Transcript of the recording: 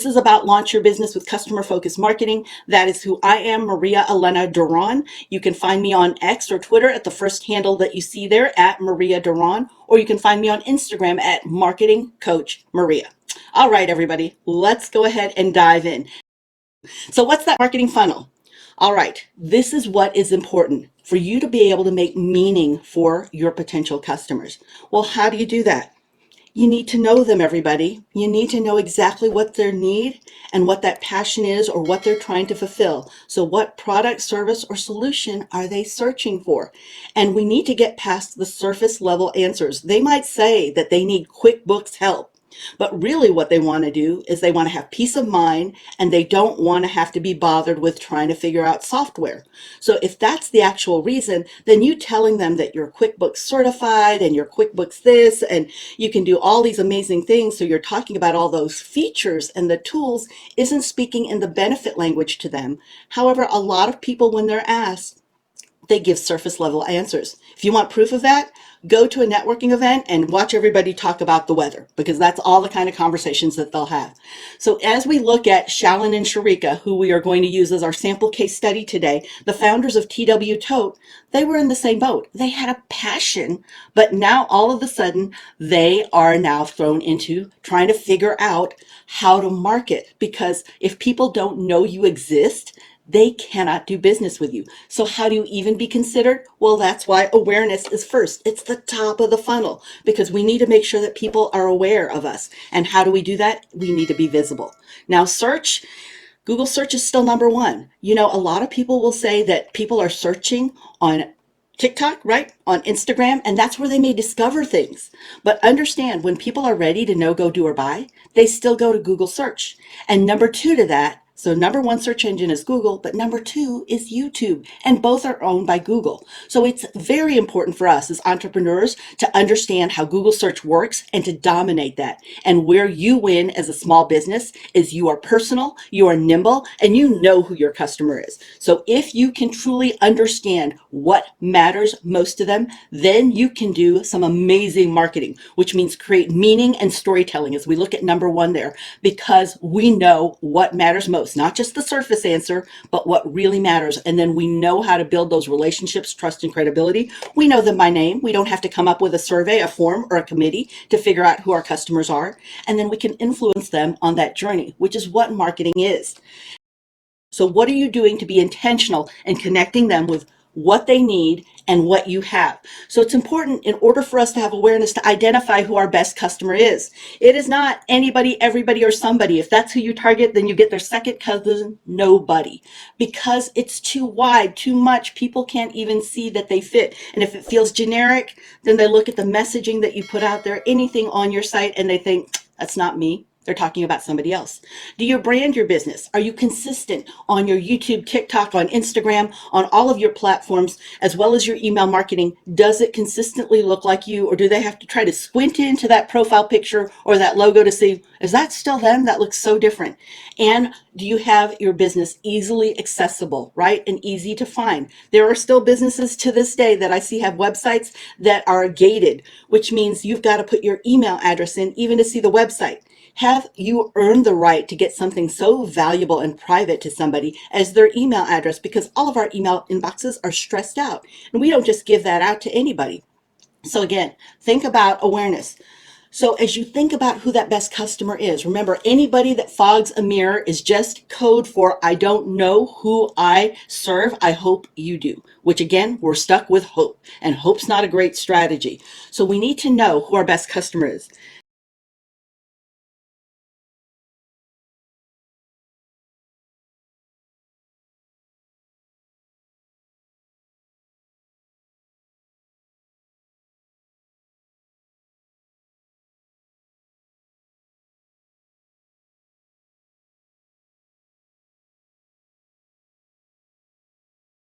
This is about launch your business with customer focused marketing. That is who I am, Maria Elena Duran. You can find me on X or Twitter at the first handle that you see there at Maria Duran, or you can find me on Instagram at Marketing Coach Maria. All right, everybody, let's go ahead and dive in. So what's that marketing funnel? All right, this is what is important for you to be able to make meaning for your potential customers. Well, how do you do that? You need to know them, everybody. You need to know exactly what their need and what that passion is or what they're trying to fulfill. So what product, service, or solution are they searching for? And we need to get past the surface level answers. They might say that they need QuickBooks help. But really what they want to do is they want to have peace of mind, and they don't want to have to be bothered with trying to figure out software. So if that's the actual reason, then you telling them that you're QuickBooks certified and you're QuickBooks this and you can do all these amazing things. So you're talking about all those features and the tools isn't speaking in the benefit language to them. However, a lot of people, when they're asked, they give surface level answers. If you want proof of that, go to a networking event and watch everybody talk about the weather, because that's all the kind of conversations that they'll have. So as we look at Shalyn and Sharika, who we are going to use as our sample case study today, the founders of TW Tote, they were in the same boat. They had a passion, but now all of a sudden they are now thrown into trying to figure out how to market, because if people don't know you exist, they cannot do business with you. So how do you even be considered? Well, that's why awareness is first. It's the top of the funnel, because we need to make sure that people are aware of us. And how do we do that? We need to be visible. Now, search. Google search is still number one. You know, a lot of people will say that people are searching on TikTok, right? On Instagram, and that's where they may discover things. But understand, when people are ready to know, go, do, or buy, they still go to Google search. And number two to that, so number one search engine is Google, but number two is YouTube, and both are owned by Google. So it's very important for us as entrepreneurs to understand how Google search works and to dominate that. And where you win as a small business is you are personal, you are nimble, and you know who your customer is. So if you can truly understand what matters most to them, then you can do some amazing marketing, which means create meaning and storytelling as we look at number one there, because we know what matters most, not just the surface answer, but what really matters. And then we know how to build those relationships, trust, and credibility. We know them by name. We don't have to come up with a survey, a form, or a committee to figure out who our customers are. And then we can influence them on that journey, which is what marketing is. So what are you doing to be intentional and connecting them with what they need and what you have? So it's important, in order for us to have awareness, to identify who our best customer is. It is not anybody, everybody, or somebody. If that's who you target, then you get their second cousin, nobody, because it's too wide, too much. People can't even see that they fit. And if it feels generic, then they look at the messaging that you put out there, anything on your site, and they think, that's not me. They're talking about somebody else. Do you brand your business? Are you consistent on your YouTube, TikTok, on Instagram, on all of your platforms, as well as your email marketing? Does it consistently look like you, or do they have to try to squint into that profile picture or that logo to see, is that still them? That looks so different. And do you have your business easily accessible, right? And easy to find? There are still businesses to this day that I see have websites that are gated, which means you've got to put your email address in even to see the website. Have you earned the right to get something so valuable and private to somebody as their email address? Because all of our email inboxes are stressed out, and we don't just give that out to anybody. So again, think about awareness. So as you think about who that best customer is, remember, anybody that fogs a mirror is just code for I don't know who I serve. I hope you do, which again, we're stuck with hope, and hope's not a great strategy. So we need to know who our best customer is.